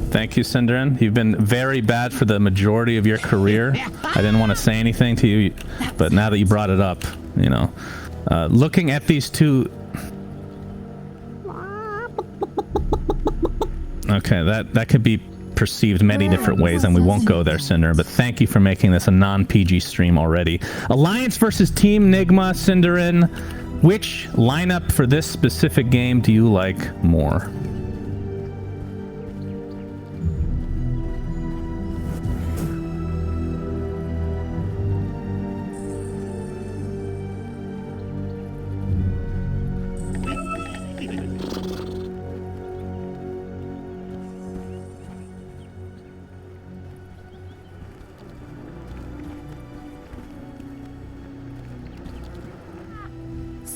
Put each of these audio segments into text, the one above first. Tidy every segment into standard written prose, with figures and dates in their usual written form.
Thank you, Cinderin. You've been very bad for the majority of your career. I didn't want to say anything to you, but now that you brought it up, you know, looking at these two. Okay, that could be perceived many different ways, and we won't go there, Cinder, but thank you for making this a non-PG stream already. Alliance versus Team Nigma, Cinderin. Which lineup for this specific game do you like more?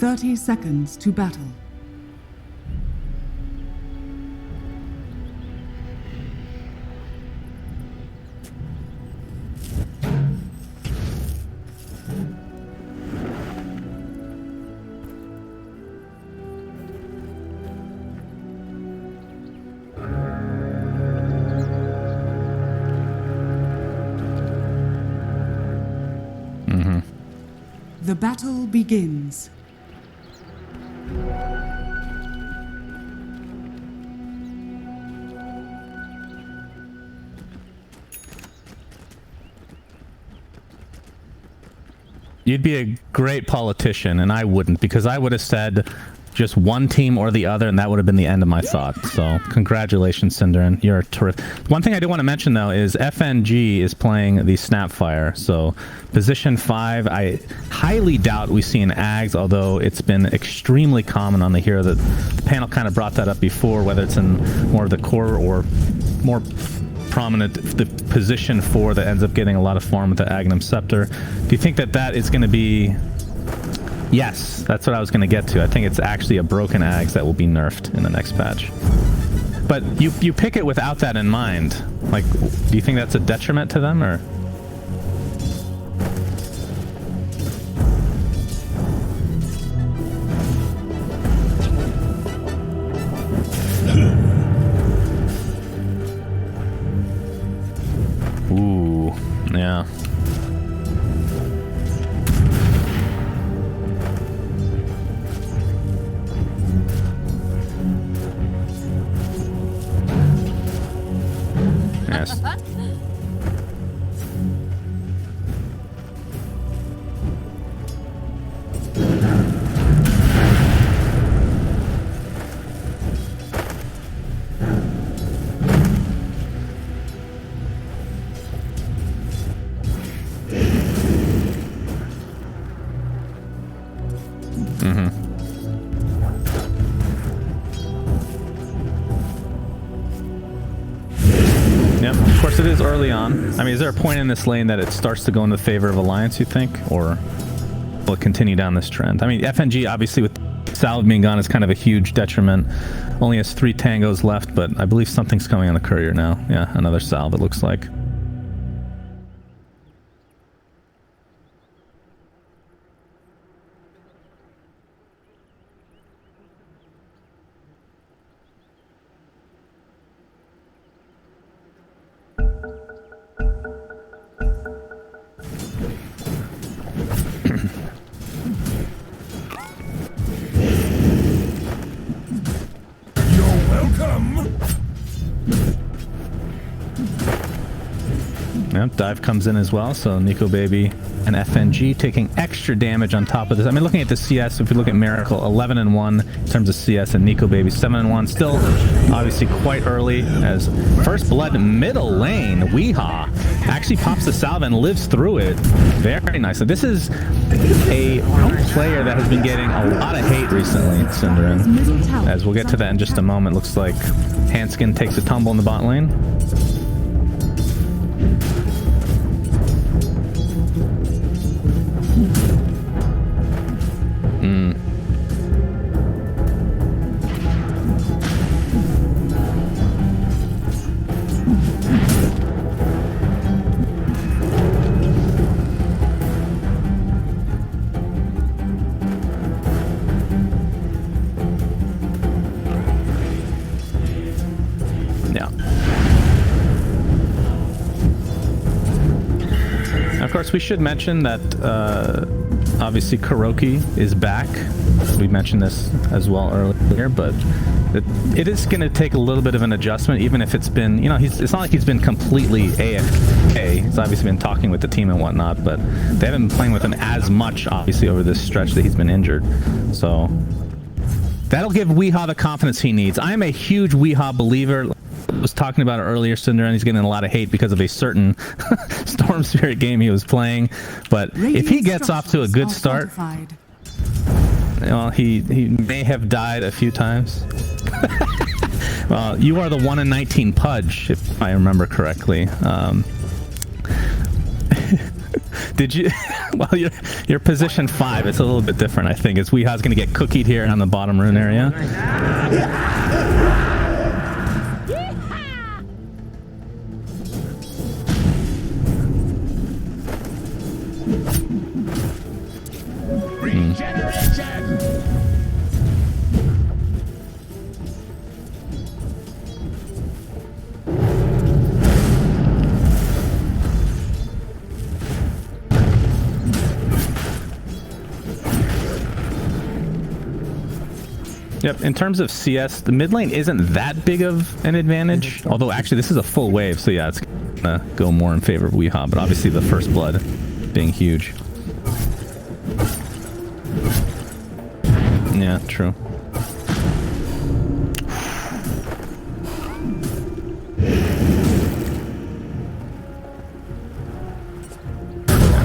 "30 seconds to battle." The battle begins. You'd be a great politician, and I wouldn't, because I would have said just one team or the other, and that would have been the end of my thought. So, congratulations, Cinderin. You're terrific. One thing I do want to mention, though, is FNG is playing the Snapfire. So, position 5, I highly doubt we see an Ags, although it's been extremely common on the hero. The panel kind of brought that up before, whether it's in more of the core or more prominent the position 4 that ends up getting a lot of farm with the Agnum Scepter. Do you think that that is going to be... Yes, that's what I was going to get to. I think it's actually a broken Ags that will be nerfed in the next patch. But you pick it without that in mind. Like, do you think that's a detriment to them, or...? Ooh, yeah. Yes. It is early on. I mean, is there a point in this lane that it starts to go in the favor of Alliance, you think? Or will it continue down this trend? I mean, FNG, obviously, with Salve being gone, is kind of a huge detriment. Only has 3 tangos left, but I believe something's coming on the courier now. Yeah, another Salve, it looks like. Yep, dive comes in as well, so Nikobaby and FNG taking extra damage on top of this. I mean, looking at the CS, if we look at Miracle, 11-1 in terms of CS, and Nikobaby 7-1. Still, obviously, quite early, as First Blood middle lane, Weehaw actually pops the salve and lives through it. Very nice. So this is a player that has been getting a lot of hate recently, Cinderin. As we'll get to that in just a moment. Looks like Handsken takes a tumble in the bot lane. of course, we should mention that obviously KuroKy is back. We mentioned this as well earlier, but it is going to take a little bit of an adjustment, even if it's been, you know, it's not like he's been completely AFK. He's obviously been talking with the team and whatnot, but they haven't been playing with him as much, obviously, over this stretch that he's been injured. So that'll give Weehaw the confidence he needs. I am a huge Weehaw believer. I was talking about it earlier, Cinder, and he's getting a lot of hate because of a certain Storm Spirit game he was playing. But if he gets off to a good start, well, he may have died a few times. Well, you are the 1 in 19 Pudge, if I remember correctly. Did you? Well, you're position 5. It's a little bit different, I think. It's Weehaw's going to get cookied here on the bottom rune area. Yep, in terms of CS, the mid lane isn't that big of an advantage. Although, actually, this is a full wave, so yeah, it's gonna go more in favor of Weehaw, but obviously the first blood being huge. Yeah, true.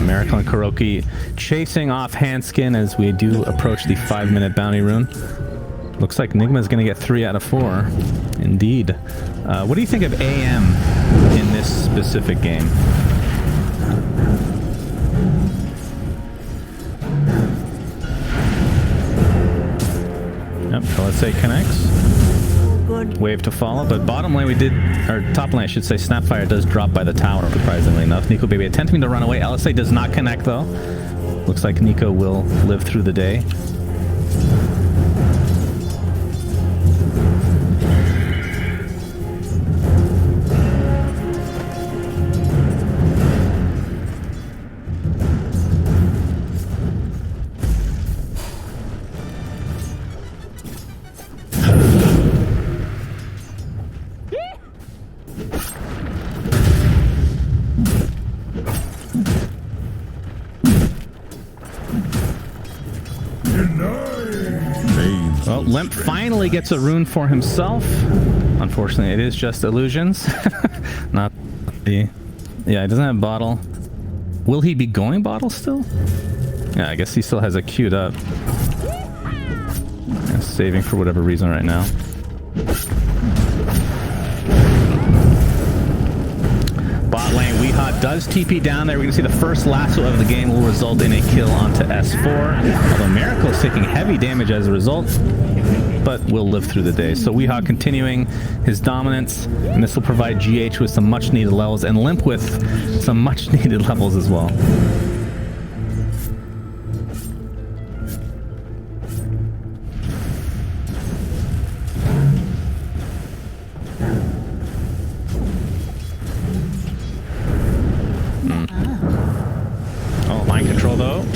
Miracle and KuroKy chasing off Handsken as we do approach the 5-minute bounty rune. Looks like Nigma is going to get 3 out of 4. Indeed. What do you think of AM in this specific game? Yep, so let's say connects. Good. Wave to follow, but bottom lane we did, or top lane I should say, Snapfire does drop by the tower, surprisingly enough. Nikobaby attempting to run away. LSA does not connect though. Looks like Nico will live through the day. Well, Limmp finally gets a rune for himself. Unfortunately, it is just illusions. Not the... Yeah, he doesn't have bottle. Will he be going bottle still? Yeah, I guess he still has it queued up. Yeah, saving for whatever reason right now. Bot lane, Weehaw does TP down there. We're going to see the first lasso of the game will result in a kill onto S4. Although Miracle is taking heavy damage as a result, but will live through the day. So Weehaw continuing his dominance, and this will provide GH with some much needed levels, and Limmp with some much needed levels as well.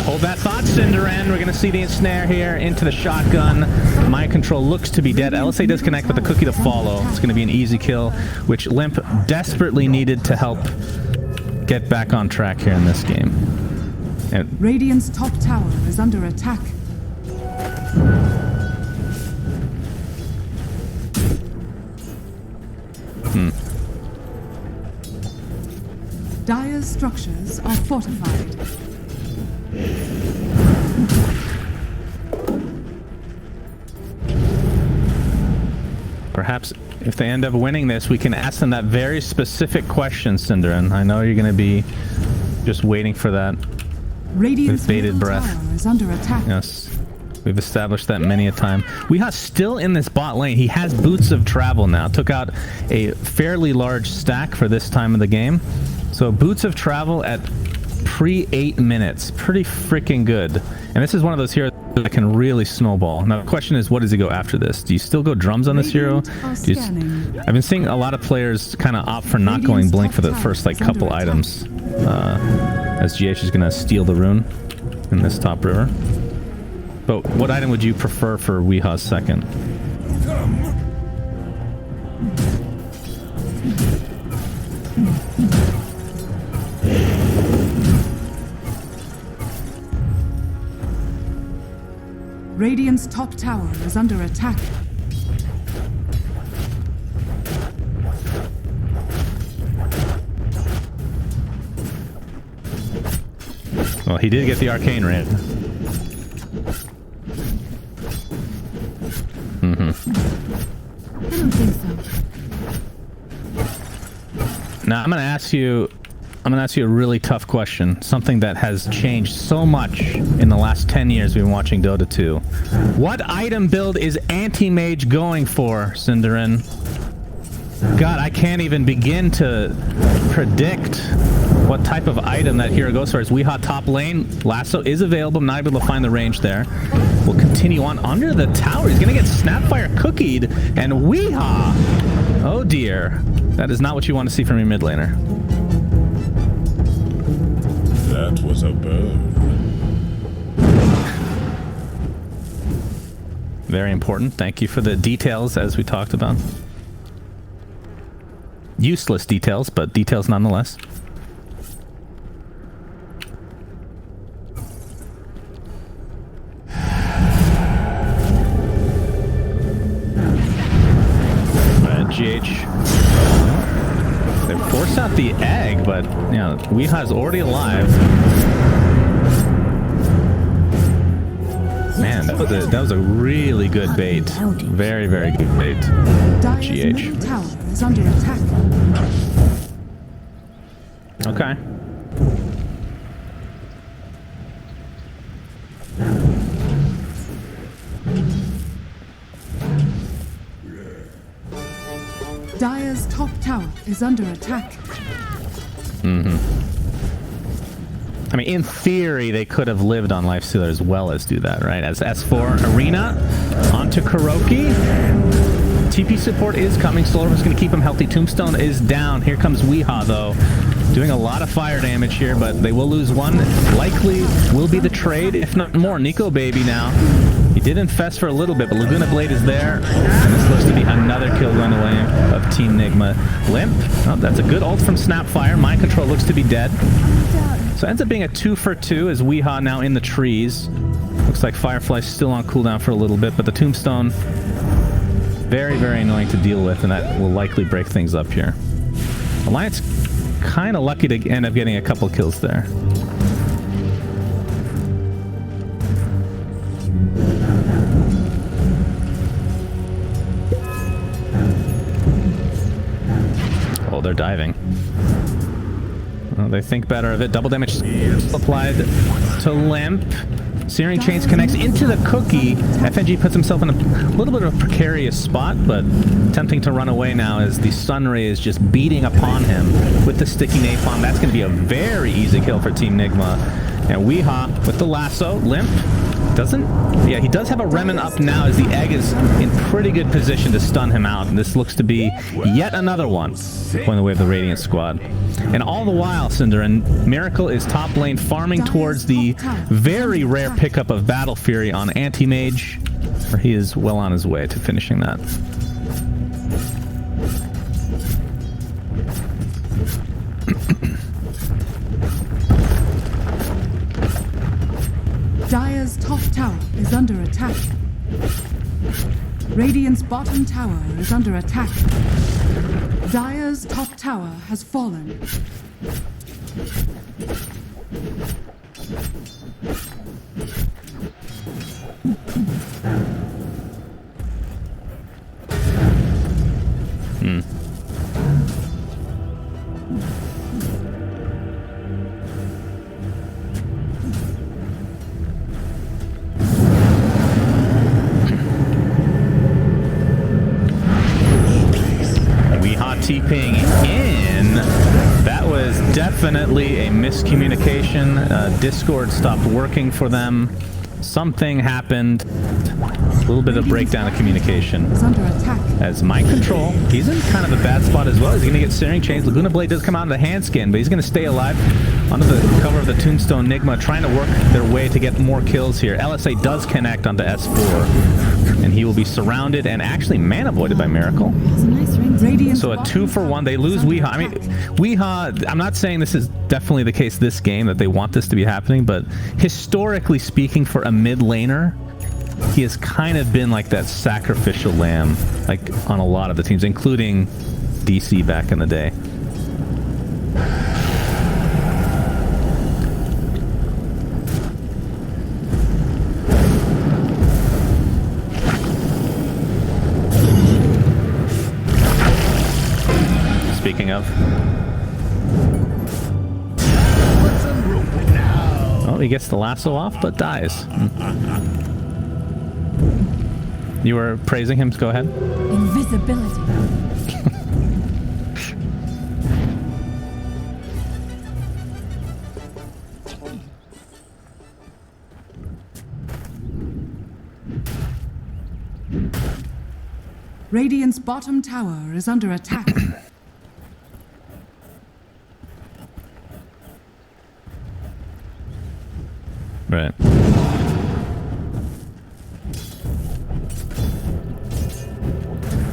Hold that thought, Cinderan. We're going to see the ensnare here into the shotgun. Mind control looks to be dead. LSA does connect with the cookie to follow. It's going to be an easy kill, which Limmp desperately needed to help get back on track here in this game. And Radiant's top tower is under attack. Dire's structures are fortified. Perhaps if they end up winning this, we can ask them that very specific question, Cinderan. I know you're going to be just waiting for that with bated breath. Is under attack. Yes, we've established that many a time. Weehaw still in this bot lane. He has Boots of Travel now. Took out a fairly large stack for this time of the game. So Boots of Travel at pre-8 minutes. Pretty freaking good. And this is one of those heroes that can really snowball. Now the question is, what does he go after this? Do you still go drums on this hero? I've been seeing a lot of players kind of opt for not going blink for the first like couple items. as GH is going to steal the rune in this top river. But what item would you prefer for Weeha's second? Radiant's top tower is under attack. Well, he did get the arcane ring. I don't think so. Now I'm gonna ask you a really tough question. Something that has changed so much in the last 10 years we've been watching Dota 2. What item build is anti-mage going for, Cinderin? God, I can't even begin to predict what type of item that hero goes for. Is Weeha top lane? Lasso is available. I'm not able to find the range there. We'll continue on under the tower. He's going to get Snapfire cookied. And Weeha! Oh dear. That is not what you want to see from your mid laner. That was a burn. Very important. Thank you for the details as we talked about. Useless details, but details nonetheless. GH. They forced out the egg, but you know, Weeha's already alive. Man, that was a really good bait. Very, very good bait. Dire's middle tower is under attack. Okay. Dire's top tower is under attack. I mean, in theory, they could have lived on Lifestealer as well as do that, right? As S4 Arena onto KuroKy. TP support is coming. Solar's going to keep him healthy. Tombstone is down. Here comes Weeha, though. Doing a lot of fire damage here, but they will lose one. Likely will be the trade, if not more. Nikobaby now. He did infest for a little bit, but Laguna Blade is there. And this looks to be another kill going away of Team Nigma. Limmp. Oh, that's a good ult from Snapfire. Mind Control looks to be dead. So it ends up being a 2-for-2 as Weeha now in the trees. Looks like Firefly's still on cooldown for a little bit, but the Tombstone, very, very annoying to deal with, and that will likely break things up here. Alliance kind of lucky to end up getting a couple kills there. Oh, they're diving. Well, they think better of it. Double damage applied to Limmp. Searing Chains connects into the cookie. FNG puts himself in a little bit of a precarious spot, but attempting to run away now as the Sun Ray is just beating upon him with the sticky napalm. That's going to be a very easy kill for Team Nigma. And Weeha with the lasso. Limmp doesn't... Yeah, he does have a remnant up now as the egg is in pretty good position to stun him out. And this looks to be yet another one going the way of the Radiant squad. And all the while, Cinder and Miracle is top lane farming towards the very rare pickup of Battle Fury on Anti-Mage, where he is well on his way to finishing that. Dire's top tower is under attack. Radiant's bottom tower is under attack. Dire's top tower has fallen. TPing in. That was definitely a miscommunication. Discord stopped working for them. Something happened. A little bit of breakdown of communication. As Mind Control, he's in kind of a bad spot as well. He's going to get Searing Chains. Laguna Blade does come out of the Handsken, but he's going to stay alive. Under the cover of the Tombstone, Nigma trying to work their way to get more kills here. LSA does connect onto S4, and he will be surrounded and actually mana voided by Miracle. So a 2-for-1. They lose Weehaw. I mean, Weehaw, I'm not saying this is definitely the case this game, that they want this to be happening, but historically speaking, for a mid laner, he has kind of been like that sacrificial lamb, like on a lot of the teams, including DC back in the day. Speaking of. Oh, he gets the lasso off, but dies. You were praising him, go ahead. Invisibility. Radiant's bottom tower is under attack. Right.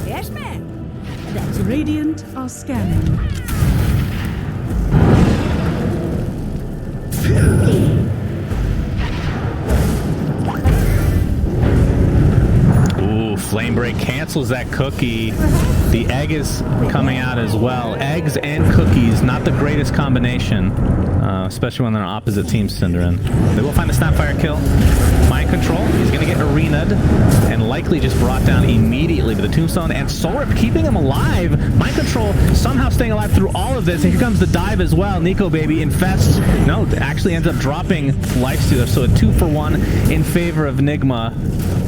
Yes, ma'am. That's Radiant are scanning. Ooh, Flame Break cancels that cookie. The egg is coming out as well. Eggs and cookies, not the greatest combination, especially when they're on opposite teams, Cinderin. They will find the Snapfire kill. Mind Control, he's going to get arenaed and likely just brought down immediately with the Tombstone, and Soulrip keeping him alive. Mind Control somehow staying alive through all of this, and here comes the dive as well. Nikobaby infests. No, actually ends up dropping lifestealer, so a 2-for-1 in favor of Nigma,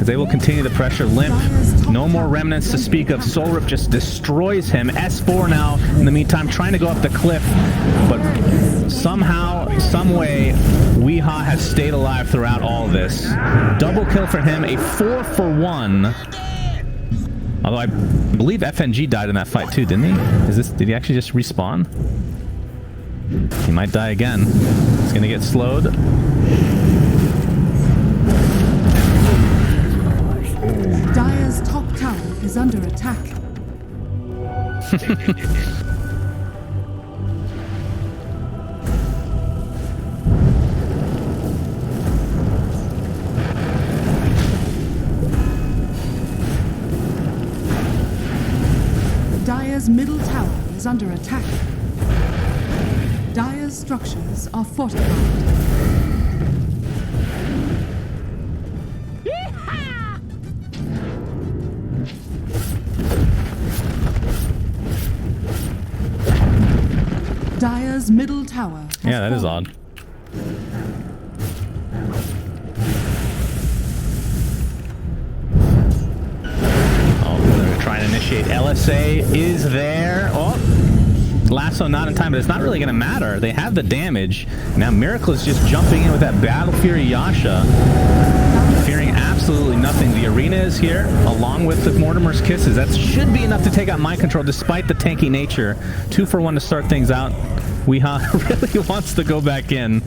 as they will continue the pressure. Limmp, no more remnants to speak of. Soulrip just destroys him. S4 now, in the meantime, trying to go up the cliff, but somehow, some way, Weehaw has stayed alive throughout all this. Double kill for him, a 4-for-1. Although I believe FNG died in that fight too, didn't he? Did he actually just respawn? He might die again. He's gonna get slowed. Dire's top tower is under attack. Dire's middle tower is under attack. Dire's structures are fortified. Dire's middle tower. Yeah, that is odd. Trying to initiate. LSA is there. Oh, lasso not in time, but it's not really going to matter. They have the damage. Now Miracle is just jumping in with that Battle Fury Yasha, fearing absolutely nothing. The arena is here, along with the Mortimer's Kisses. That should be enough to take out Mind Control, despite the tanky nature. 2-for-1 to start things out. Weehaw really wants to go back in.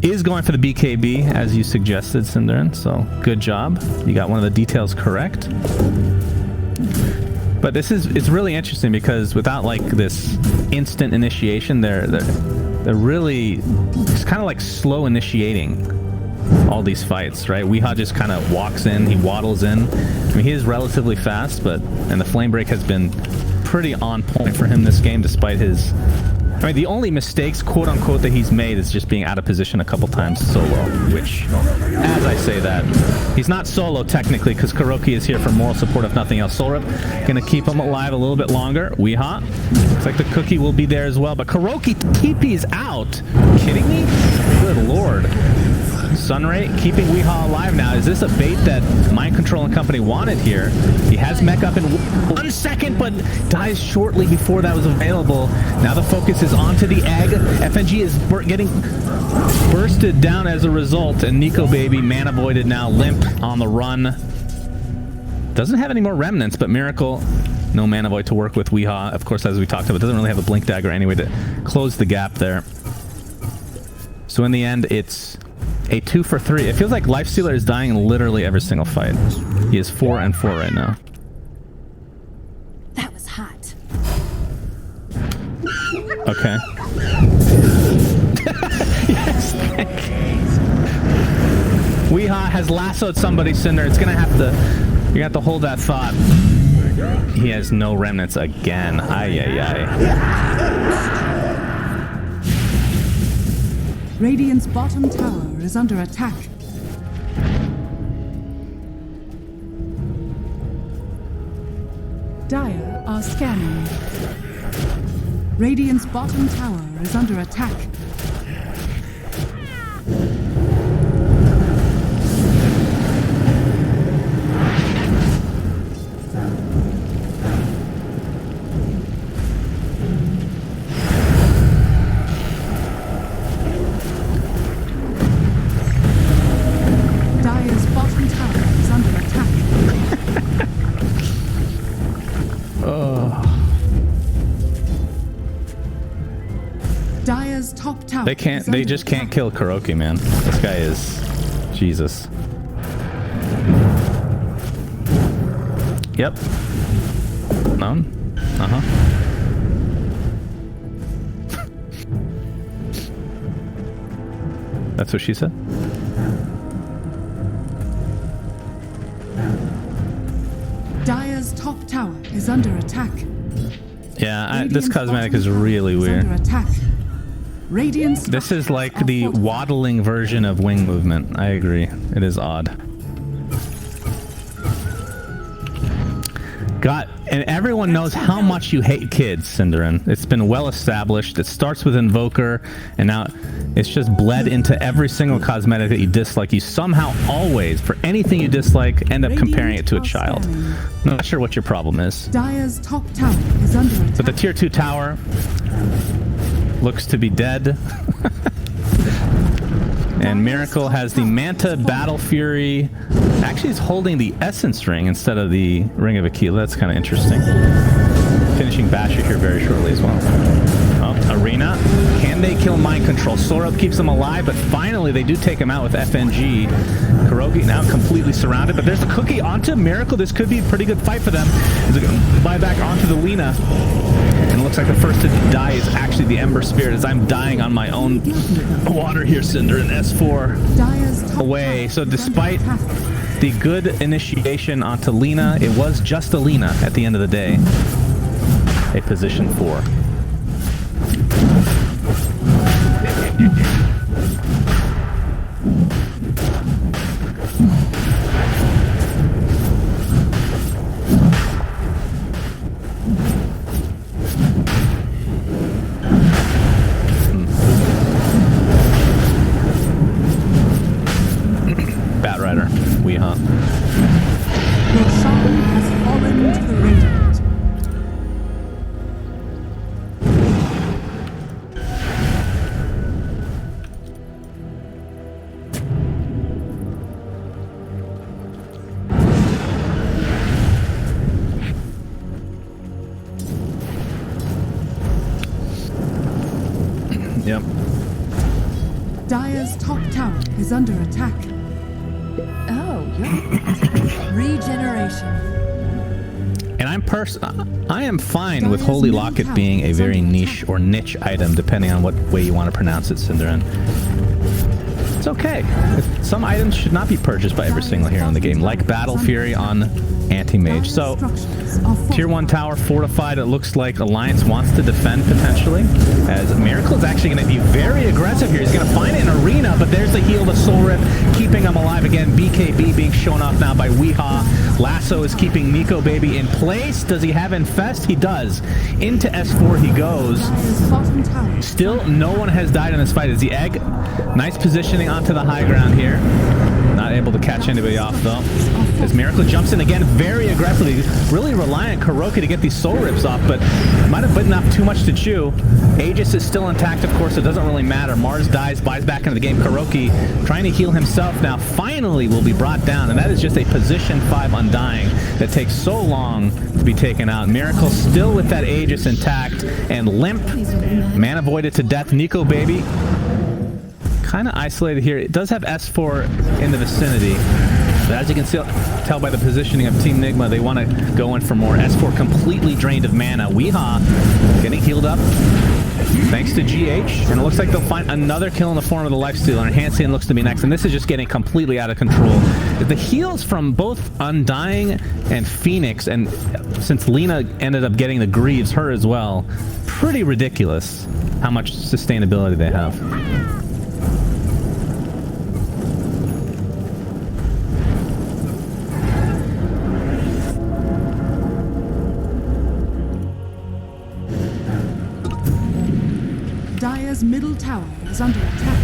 Is going for the BKB, as you suggested, Cinderin. So good job. You got one of the details correct. But it's really interesting because without like this instant initiation, they're really, it's kind of like slow initiating all these fights, right? Weehaw just kind of walks in, he waddles in. I mean, he is relatively fast, and the Flame Break has been pretty on point for him this game, despite his, I mean, the only mistakes, quote unquote, that he's made is just being out of position a couple times solo, which, as I say that, he's not solo technically, because KuroKy is here for moral support if nothing else. Soulrip gonna keep him alive a little bit longer. Weehaw, looks like the cookie will be there as well, but KuroKy TP is out. Are you kidding me? Good lord. Sunray keeping Weehaw alive now. Is this a bait that Mind Control and company wanted here? He has mech up in 1 second, but dies shortly before that was available. Now the focus is onto the egg. FNG is getting bursted down as a result, and Nikobaby mana voided now. Limmp on the run. Doesn't have any more remnants, but Miracle, no mana void to work with. Weehaw, of course, as we talked about, doesn't really have a blink dagger anyway to close the gap there. So in the end, it's a 2 for 3. It feels like Lifestealer is dying in literally every single fight. He is 4 and 4 right now. That was hot. Okay. Yes, thank you. Weehaw has lassoed somebody, Cinder. It's gonna have to... You have to hold that thought. He has no remnants again. Ay, ay, ay. Radiant's bottom tower is under attack. Dire are scanning. Radiant's bottom tower is under attack. Dire's bottom tower is under attack. Dire's top tower. They can't. They just can't kill KuroKy, man. This guy is Jesus. Yep. No. Uh-huh. That's what she said. Dire's top tower is under attack. Yeah, this Radiant's cosmetic bottom is tower really is weird. under attack. Radiant's This is like structures the are fortified. waddling version of wing movement. I agree. It is odd. God, and everyone knows how much you hate kids, Cinderin. It's been well established. It starts with Invoker, and now it's just bled into every single cosmetic that you dislike. You somehow always, for anything you dislike, end up comparing it to a child. I'm not sure what your problem is. Dire's top tower is under attack. But the tier 2 tower looks to be dead. And Miracle has the Manta Battle Fury. Actually, he's holding the Essence Ring instead of the Ring of Aquila. That's kind of interesting. Finishing Basher here very shortly as well. Oh, Arena. Can they kill Mind Control? Sorab keeps them alive, but finally they do take him out with FNG. KuroKy now completely surrounded, but there's a cookie onto Miracle. This could be a pretty good fight for them. He's going to buy back onto the Lina. And it looks like the first to die is actually the Ember Spirit, as I'm dying on my own water here, Cinder, and S4 Dire's top away. tower So is despite under attack. the good initiation onto Lina, it was just a Lina at the end of the day. A position 4. Bat Rider, Weehaw. Your shaman has fallen to the radiant. Yep. Dire's top tower is under attack. Oh, yeah. Regeneration. And I am fine with Holy Locket being a very niche or niche item, depending on what way you want to pronounce it, Cinderin. It's okay. Some items should not be purchased by every single hero in the game, like Battle Fury on Anti-Mage. So, Tier 1 tower fortified. It looks like Alliance wants to defend potentially, as Miracle is actually going to be very aggressive here. He's going to find an arena, but there's the heal, the Soul Rip, keeping him alive again. BKB being shown off now by Weehaw. Lasso is keeping Nikobaby in place. Does he have Infest? He does. Into S4 he goes. Dire's bottom tower. Still, no one has died in this fight. Is the Egg? Nice positioning onto the high ground here. Not able to catch anybody off, though. As Miracle jumps in again very aggressively. Really relying on KuroKy to get these Soul Rips off, but might have bitten off too much to chew. Aegis is still intact, of course. It doesn't really matter. Mars dies, buys back into the game. KuroKy trying to heal himself now finally will be brought down, and that is just a position 5 Undying that takes so long to be taken out. Miracle still with that Aegis intact, and Limmp, man avoided to death. Nikobaby kind of isolated here. It does have S4 in the vicinity. But as you can tell by the positioning of Team Nigma, they want to go in for more. S4 completely drained of mana. Weehaw getting healed up thanks to GH. And it looks like they'll find another kill in the form of the Lifestealer. And Handsken looks to be next. And this is just getting completely out of control. The heals from both Undying and Phoenix, and since Lena ended up getting the Greaves, her as well, pretty ridiculous how much sustainability they have. Dire's middle tower is under attack.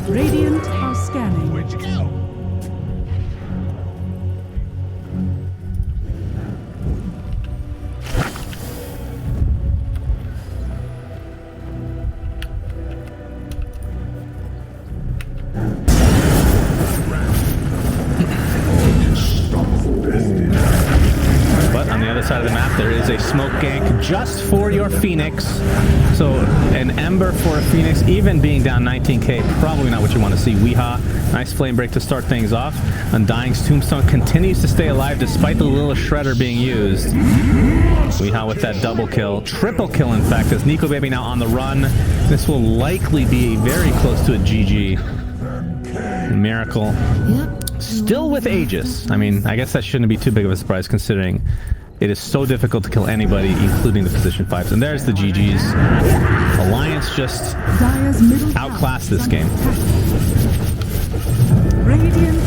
Radiant are scanning. Where'd you go? But on the other side of the map, there is a smoke gank just for your Phoenix. So an Ember for a Phoenix, even being down 19k, probably not what you want to see. Weehaw, nice flame break to start things off. Undying's Tombstone continues to stay alive despite the little shredder being used. Weehaw with that double kill, triple kill in fact, as Nikobaby now on the run. This will likely be very close to a GG. Miracle. Still with Aegis. I mean, I guess that shouldn't be too big of a surprise considering it is so difficult to kill anybody, including the position 5s. And there's the GGs. Alliance just outclassed this game. Radiant